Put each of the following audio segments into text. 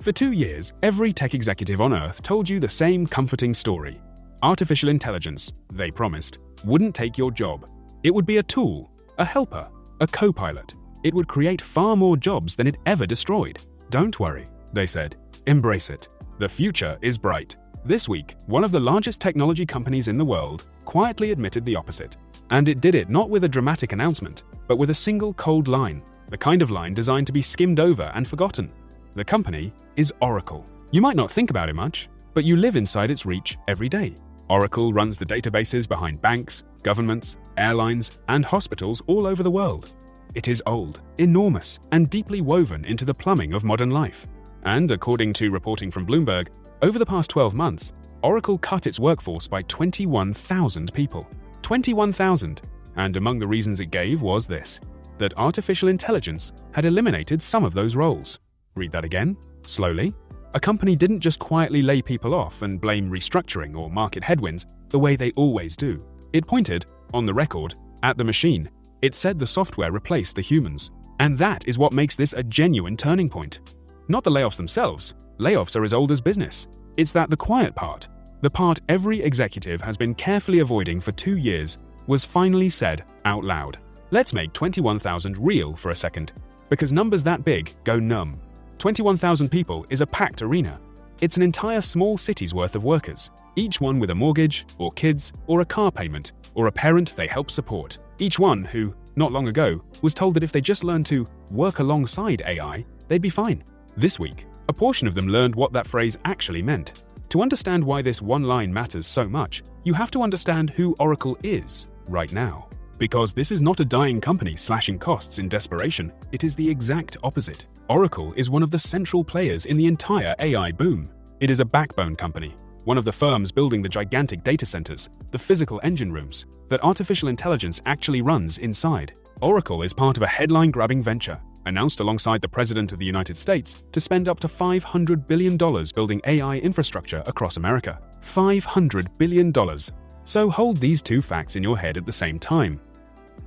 For 2 years, every tech executive on Earth told you the same comforting story. Artificial intelligence, they promised, wouldn't take your job. It would be a tool, a helper, a co-pilot. It would create far more jobs than it ever destroyed. Don't worry, they said. Embrace it. The future is bright. This week, one of the largest technology companies in the world quietly admitted the opposite. And it did it not with a dramatic announcement, but with a single cold line, the kind of line designed to be skimmed over and forgotten. The company is Oracle. You might not think about it much, but you live inside its reach every day. Oracle runs the databases behind banks, governments, airlines, and hospitals all over the world. It is old, enormous, and deeply woven into the plumbing of modern life. And according to reporting from Bloomberg, over the past 12 months, Oracle cut its workforce by 21,000 people. 21,000! And among the reasons it gave was this, that artificial intelligence had eliminated some of those roles. Read that again, slowly. A company didn't just quietly lay people off and blame restructuring or market headwinds the way they always do. It pointed, on the record, at the machine. It said the software replaced the humans. And that is what makes this a genuine turning point. Not the layoffs themselves. Layoffs are as old as business. It's that the quiet part, the part every executive has been carefully avoiding for 2 years, was finally said out loud. Let's make 21,000 real for a second, because numbers that big go numb. 21,000 people is a packed arena. It's an entire small city's worth of workers, each one with a mortgage, or kids, or a car payment, or a parent they help support. Each one who, not long ago, was told that if they just learned to work alongside AI, they'd be fine. This week, a portion of them learned what that phrase actually meant. To understand why this one line matters so much, you have to understand who Oracle is right now. Because this is not a dying company slashing costs in desperation, it is the exact opposite. Oracle is one of the central players in the entire AI boom. It is a backbone company, one of the firms building the gigantic data centers, the physical engine rooms, that artificial intelligence actually runs inside. Oracle is part of a headline-grabbing venture, announced alongside the President of the United States, to spend up to $500 billion building AI infrastructure across America. $500 billion. So hold these two facts in your head at the same time.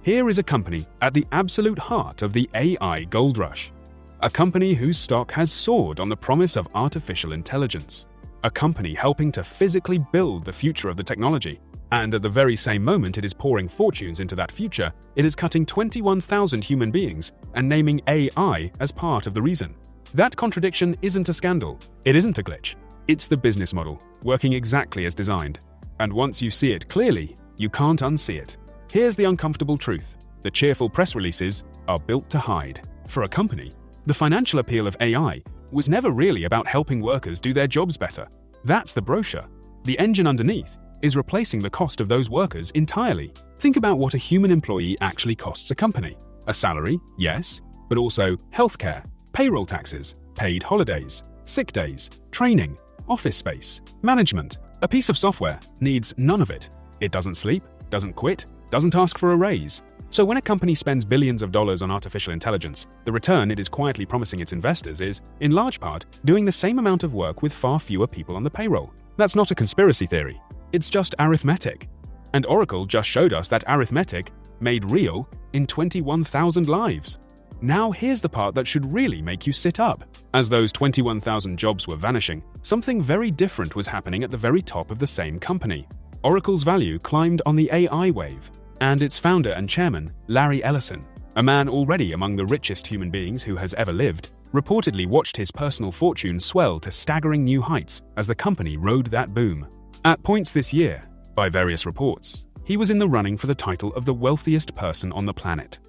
Here is a company at the absolute heart of the AI gold rush. A company whose stock has soared on the promise of artificial intelligence. A company helping to physically build the future of the technology. And at the very same moment it is pouring fortunes into that future, it is cutting 21,000 human beings and naming AI as part of the reason. That contradiction isn't a scandal. It isn't a glitch. It's the business model, working exactly as designed. And once you see it clearly, you can't unsee it. Here's the uncomfortable truth. The cheerful press releases are built to hide. For a company, the financial appeal of AI was never really about helping workers do their jobs better. That's the brochure. The engine underneath is replacing the cost of those workers entirely. Think about what a human employee actually costs a company. A salary, yes, but also healthcare, payroll taxes, paid holidays, sick days, training, office space, management. A piece of software needs none of it. It doesn't sleep, doesn't quit, doesn't ask for a raise. So when a company spends billions of dollars on artificial intelligence, the return it is quietly promising its investors is, in large part, doing the same amount of work with far fewer people on the payroll. That's not a conspiracy theory. It's just arithmetic. And Oracle just showed us that arithmetic made real in 21,000 lives. Now here's the part that should really make you sit up. As those 21,000 jobs were vanishing, something very different was happening at the very top of the same company. Oracle's value climbed on the AI wave, and its founder and chairman, Larry Ellison, a man already among the richest human beings who has ever lived, reportedly watched his personal fortune swell to staggering new heights as the company rode that boom. At points this year, by various reports, he was in the running for the title of the wealthiest person on the planet.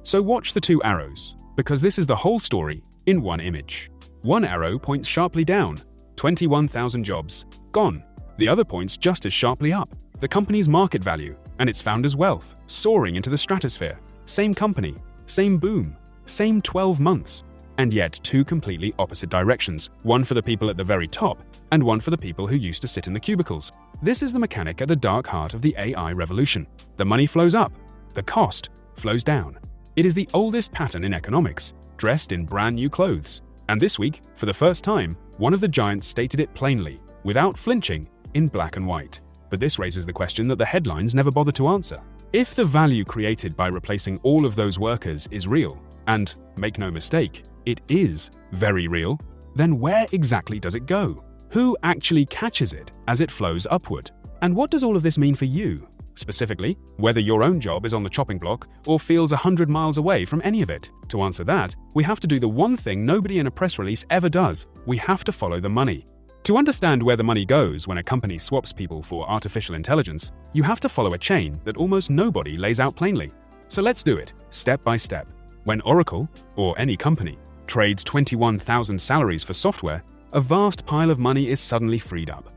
So watch the two arrows, because this is the whole story in one image. One arrow points sharply down, 21,000 jobs, gone. The other points just as sharply up, the company's market value and its founder's wealth, soaring into the stratosphere. Same company, same boom, same 12 months. And yet two completely opposite directions, one for the people at the very top and one for the people who used to sit in the cubicles. This is the mechanic at the dark heart of the AI revolution. The money flows up, the cost flows down. It is the oldest pattern in economics, dressed in brand new clothes. And this week, for the first time, one of the giants stated it plainly, without flinching, in black and white. But this raises the question that the headlines never bother to answer. If the value created by replacing all of those workers is real, and make no mistake, it is very real, then where exactly does it go? Who actually catches it as it flows upward? And what does all of this mean for you? Specifically, whether your own job is on the chopping block or feels 100 miles away from any of it. To answer that, we have to do the one thing nobody in a press release ever does. We have to follow the money. To understand where the money goes when a company swaps people for artificial intelligence, you have to follow a chain that almost nobody lays out plainly. So let's do it, step by step. When Oracle, or any company, trades 21,000 salaries for software, a vast pile of money is suddenly freed up.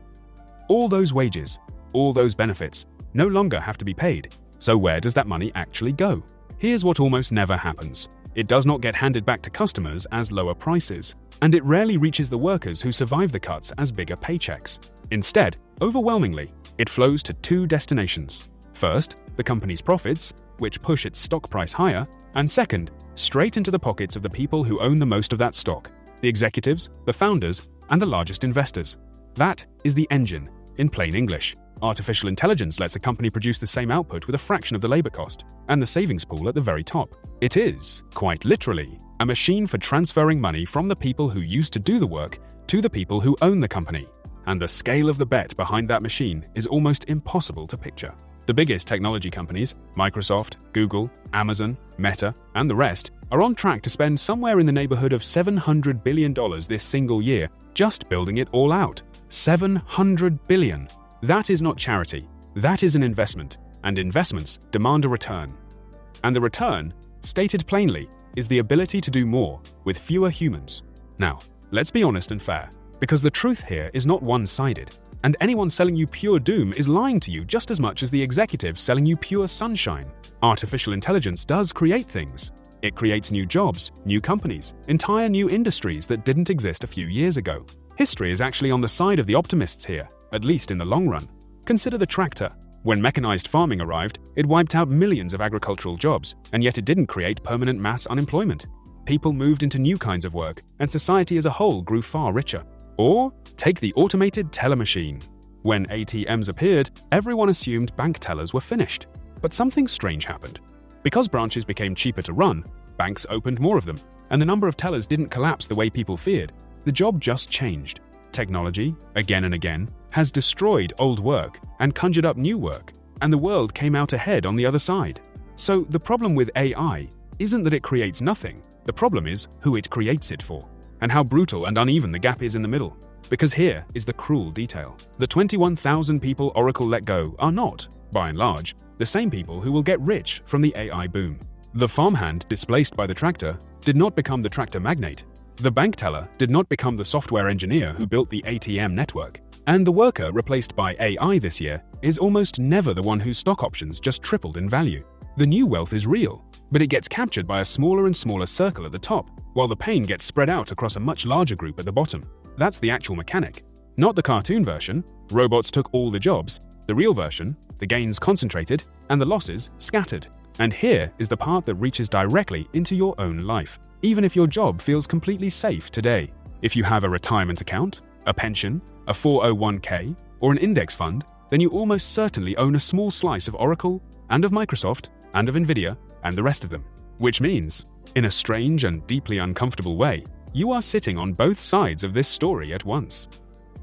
All those wages, all those benefits, no longer have to be paid. So where does that money actually go? Here's what almost never happens. It does not get handed back to customers as lower prices, and it rarely reaches the workers who survive the cuts as bigger paychecks. Instead, overwhelmingly, it flows to two destinations. First, the company's profits, which push its stock price higher, and second, straight into the pockets of the people who own the most of that stock, the executives, the founders, and the largest investors. That is the engine, in plain English. Artificial intelligence lets a company produce the same output with a fraction of the labor cost, and the savings pool at the very top. It is, quite literally, a machine for transferring money from the people who used to do the work to the people who own the company. And the scale of the bet behind that machine is almost impossible to picture. The biggest technology companies, Microsoft, Google, Amazon, Meta, and the rest, are on track to spend somewhere in the neighborhood of $700 billion this single year just building it all out. $700 billion. That is not charity. That is an investment, and investments demand a return. And the return, stated plainly, is the ability to do more with fewer humans. Now, let's be honest and fair, because the truth here is not one-sided, and anyone selling you pure doom is lying to you just as much as the executives selling you pure sunshine. Artificial intelligence does create things. It creates new jobs, new companies, entire new industries that didn't exist a few years ago. History is actually on the side of the optimists here, at least in the long run. Consider the tractor. When mechanized farming arrived, it wiped out millions of agricultural jobs, and yet it didn't create permanent mass unemployment. People moved into new kinds of work, and society as a whole grew far richer. Or take the automated teller machine. When ATMs appeared, everyone assumed bank tellers were finished. But something strange happened. Because branches became cheaper to run, banks opened more of them, and the number of tellers didn't collapse the way people feared. The job just changed. Technology, again and again, has destroyed old work and conjured up new work, and the world came out ahead on the other side. So the problem with AI isn't that it creates nothing. The problem is who it creates it for, and how brutal and uneven the gap is in the middle. Because here is the cruel detail. The 21,000 people Oracle let go are not, by and large, the same people who will get rich from the AI boom. The farmhand displaced by the tractor did not become the tractor magnate. The bank teller did not become the software engineer who built the ATM network. And the worker replaced by AI this year is almost never the one whose stock options just tripled in value. The new wealth is real, but it gets captured by a smaller and smaller circle at the top, while the pain gets spread out across a much larger group at the bottom. That's the actual mechanic. Not the cartoon version, robots took all the jobs. The real version, the gains concentrated and the losses scattered. And here is the part that reaches directly into your own life, even if your job feels completely safe today. If you have a retirement account, a pension, a 401k, or an index fund, then you almost certainly own a small slice of Oracle, and of Microsoft, and of Nvidia, and the rest of them. Which means, in a strange and deeply uncomfortable way, you are sitting on both sides of this story at once.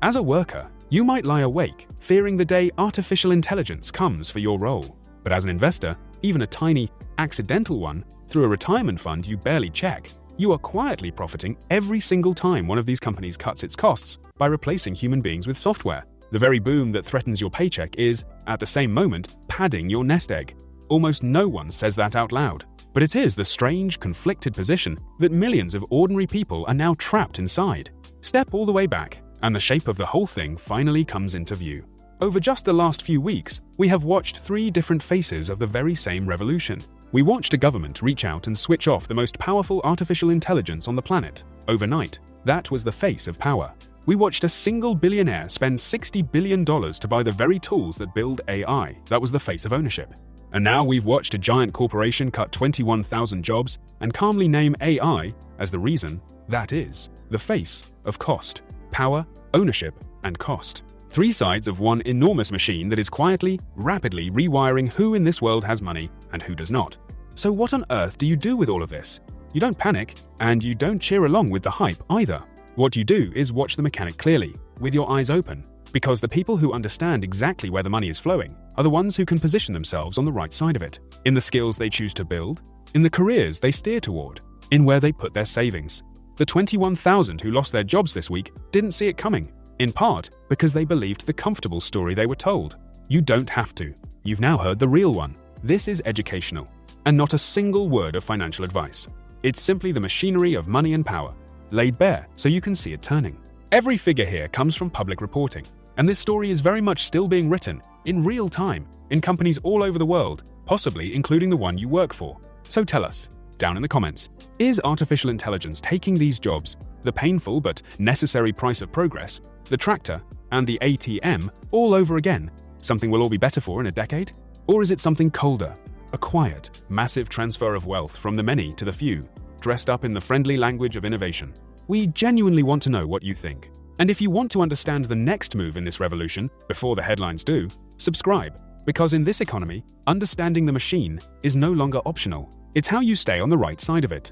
As a worker, you might lie awake, fearing the day artificial intelligence comes for your role. But as an investor, even a tiny, accidental one, through a retirement fund you barely check, you are quietly profiting every single time one of these companies cuts its costs by replacing human beings with software. The very boom that threatens your paycheck is, at the same moment, padding your nest egg. Almost no one says that out loud, but it is the strange, conflicted position that millions of ordinary people are now trapped inside. Step all the way back, and the shape of the whole thing finally comes into view. Over just the last few weeks, we have watched three different faces of the very same revolution. We watched a government reach out and switch off the most powerful artificial intelligence on the planet. Overnight, that was the face of power. We watched a single billionaire spend $60 billion to buy the very tools that build AI. That was the face of ownership. And now we've watched a giant corporation cut 21,000 jobs and calmly name AI as the reason. That is the face of cost, power, ownership, and cost. Three sides of one enormous machine that is quietly, rapidly rewiring who in this world has money and who does not. So what on earth do you do with all of this? You don't panic, and you don't cheer along with the hype either. What you do is watch the mechanic clearly, with your eyes open, because the people who understand exactly where the money is flowing are the ones who can position themselves on the right side of it, in the skills they choose to build, in the careers they steer toward, in where they put their savings. The 21,000 who lost their jobs this week didn't see it coming, in part because they believed the comfortable story they were told. You don't have to. You've now heard the real one. This is educational, and not a single word of financial advice. It's simply the machinery of money and power, laid bare so you can see it turning. Every figure here comes from public reporting, and this story is very much still being written, in real time, in companies all over the world, possibly including the one you work for. So tell us, down in the comments, is artificial intelligence taking these jobs, the painful but necessary price of progress, the tractor, and the ATM all over again, something we'll all be better for in a decade? Or is it something colder, a quiet, massive transfer of wealth from the many to the few, dressed up in the friendly language of innovation? We genuinely want to know what you think. And if you want to understand the next move in this revolution before the headlines do, subscribe, because in this economy, understanding the machine is no longer optional. It's how you stay on the right side of it.